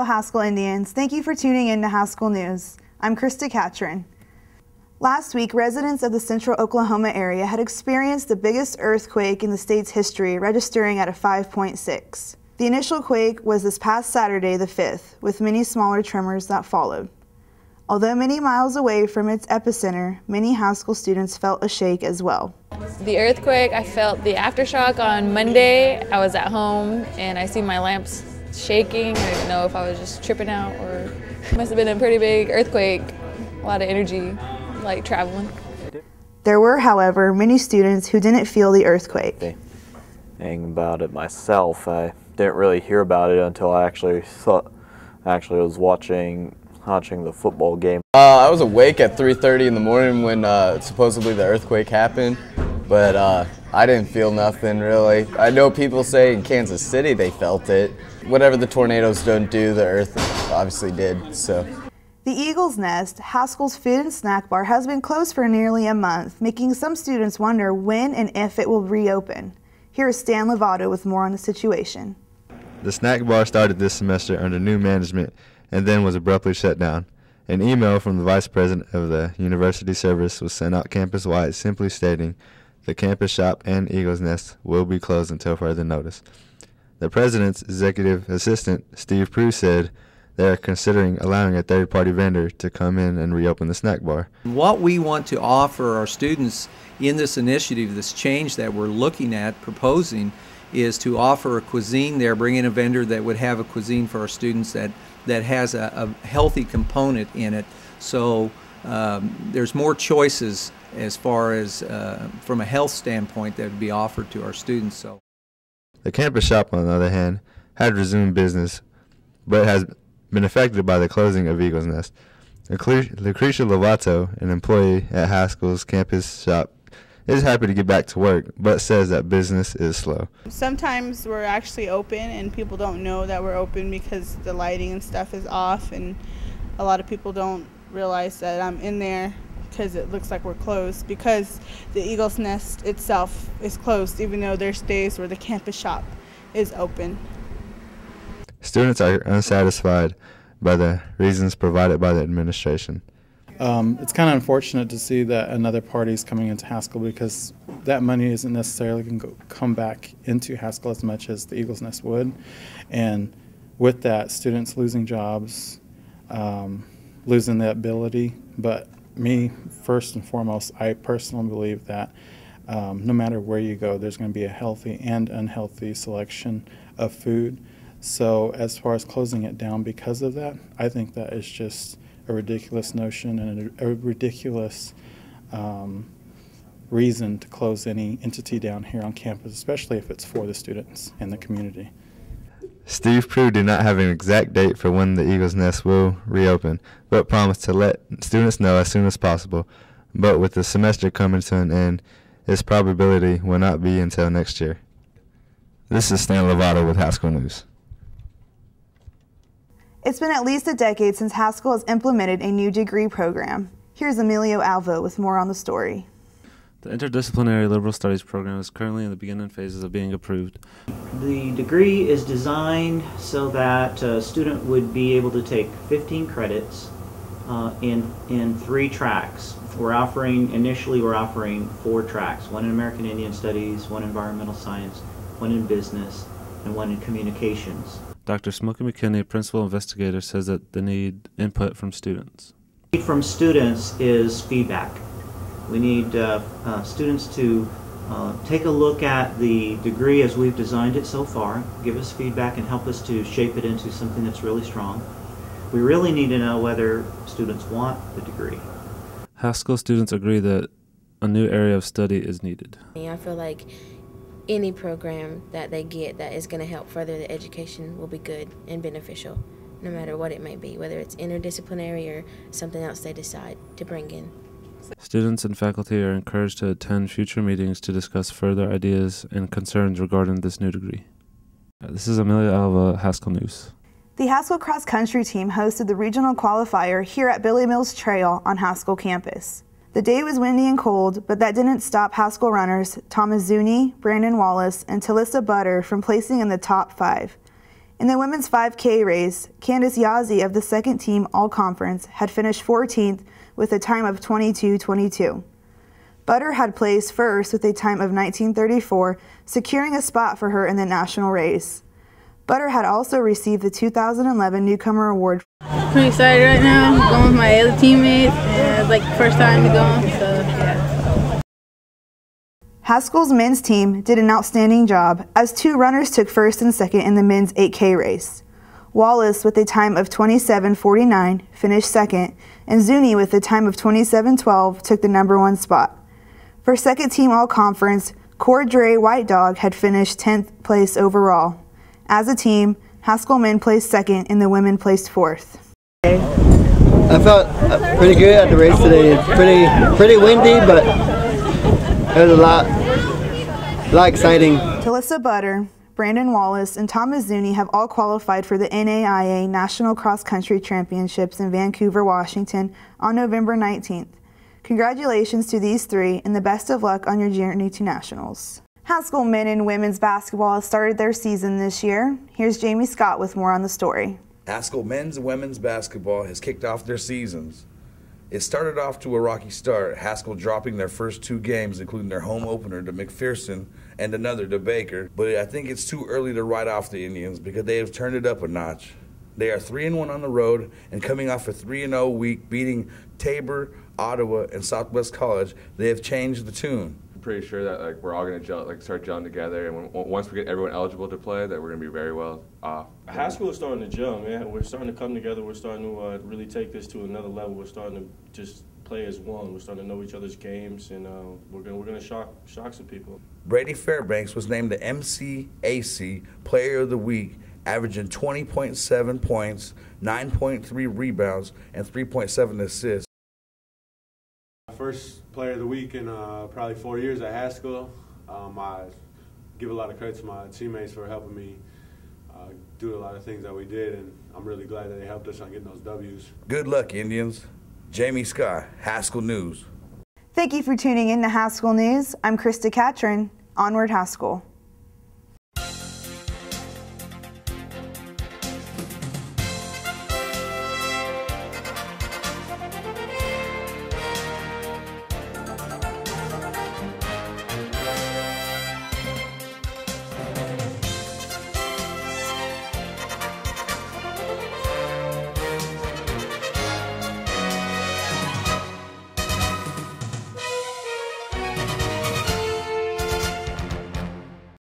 Haskell Indians, thank you for tuning in to Haskell News. I'm Krista Catron. Last week, residents of the central Oklahoma area had experienced the biggest earthquake in the state's history, registering at a 5.6. The initial quake was this past Saturday, the 5th, with many smaller tremors that followed. Although many miles away from its epicenter, many Haskell students felt a shake as well. The earthquake, I felt the aftershock on Monday. I was at home and I see my lamps shaking. I didn't know if I was just tripping out or it must have been a pretty big earthquake. A lot of energy, like traveling. There were, however, many students who didn't feel the earthquake. Thinking about it myself, I didn't really hear about it until I actually was watching the football game. I was awake at 3:30 in the morning when supposedly the earthquake happened, but I didn't feel nothing really. I know people say in Kansas City they felt it. Whatever the tornadoes don't do, the earth obviously did. So. The Eagle's Nest, Haskell's food and snack bar, has been closed for nearly a month, making some students wonder when and if it will reopen. Here is Stan Lovato with more on the situation. The snack bar started this semester under new management and then was abruptly shut down. An email from the vice president of the university service was sent out campus-wide simply stating the campus shop and Eagle's Nest will be closed until further notice. The president's executive assistant, Steve Prue, said they are considering allowing a third-party vendor to come in and reopen the snack bar. What we want to offer our students in this initiative, this change that we're looking at proposing, is to offer a cuisine there, bring in a vendor that would have a cuisine for our students that has a healthy component in it. So there's more choices as far as from a health standpoint that would be offered to our students. So the campus shop, on the other hand, had resumed business, but has been affected by the closing of Eagle's Nest. Lucretia Lovato, an employee at Haskell's campus shop, is happy to get back to work, but says that business is slow. Sometimes we're actually open and people don't know that we're open because the lighting and stuff is off, and a lot of people don't realize that I'm in there because it looks like we're closed, because the Eagle's Nest itself is closed, even though there's days where the campus shop is open. Students are unsatisfied by the reasons provided by the administration. It's kind of unfortunate to see that another party is coming into Haskell, because that money isn't necessarily going to come back into Haskell as much as the Eagle's Nest would. And with that, students losing jobs, losing the ability. But me, first and foremost, I personally believe that no matter where you go, there's going to be a healthy and unhealthy selection of food. So as far as closing it down because of that, I think that is just a ridiculous notion and a ridiculous reason to close any entity down here on campus, especially if it's for the students and the community. Steve Prue did not have an exact date for when the Eagle's Nest will reopen, but promised to let students know as soon as possible. But with the semester coming to an end, its probability will not be until next year. This is Stan Lovato with Haskell News. It's been at least a decade since Haskell has implemented a new degree program. Here's Emilio Alvo with more on the story. The Interdisciplinary Liberal Studies program is currently in the beginning phases of being approved. The degree is designed so that a student would be able to take 15 credits in 3 tracks. Initially we're offering 4 tracks, one in American Indian Studies, one in Environmental Science, one in Business, and one in Communications. Dr. Smokey McKinney, a principal investigator, says that they need input from students. From students is feedback. We need students to take a look at the degree as we've designed it so far, give us feedback and help us to shape it into something that's really strong. We really need to know whether students want the degree. Haskell students agree that a new area of study is needed. I feel like any program that they get that is going to help further the education will be good and beneficial, no matter what it may be, whether it's interdisciplinary or something else they decide to bring in. Students and faculty are encouraged to attend future meetings to discuss further ideas and concerns regarding this new degree. This is Amelia Alva, Haskell News. The Haskell Cross Country team hosted the regional qualifier here at Billy Mills Trail on Haskell campus. The day was windy and cold, but that didn't stop Haskell runners Thomas Zuni, Brandon Wallace, and Talissa Butter from placing in the top 5. In the women's 5K race, Candace Yazzie of the second team All-Conference had finished 14th with a time of 22:22. Butter had placed first with a time of 19:34, securing a spot for her in the national race. Butter had also received the 2011 Newcomer Award. Pretty excited right now. I'm going with my other teammates, and it's like the first time to go, so yeah. Haskell's men's team did an outstanding job as two runners took first and second in the men's 8K race. Wallace, with a time of 27:49, finished second, and Zuni, with a time of 27:12, took the #1 spot. For second team All-Conference, Cordray White Dog had finished 10th place overall. As a team, Haskell men placed second and the women placed 4th. I felt pretty good at the race today. It's pretty windy, but there's a lot exciting. Talissa Butter, Brandon Wallace, and Thomas Zuni have all qualified for the NAIA National Cross Country Championships in Vancouver, Washington on November 19th. Congratulations to these three and the best of luck on your journey to nationals. Haskell men and women's basketball has started their season this year. Here's Jamie Scott with more on the story. Haskell men's and women's basketball has kicked off their seasons. It started off to a rocky start, Haskell dropping their first 2 games, including their home opener to McPherson and another to Baker. But I think it's too early to write off the Indians because they have turned it up a notch. They are 3-1 on the road and coming off a 3-0 week, beating Tabor, Ottawa, and Southwest College. They have changed the tune. Pretty sure that we're all gonna start gelling together, and once we get everyone eligible to play, that we're gonna be very well off. Haskell is starting to gel, man. We're starting to come together. We're starting to really take this to another level. We're starting to just play as one. We're starting to know each other's games, and we're gonna shock some people. Brady Fairbanks was named the MCAC Player of the Week, averaging 20.7 points, 9.3 rebounds, and 3.7 assists. First player of the week in probably 4 years at Haskell. I give a lot of credit to my teammates for helping me do a lot of things that we did, and I'm really glad that they helped us on getting those W's. Good luck, Indians. Jamie Scott, Haskell News. Thank you for tuning in to Haskell News. I'm Krista Catron. Onward, Haskell.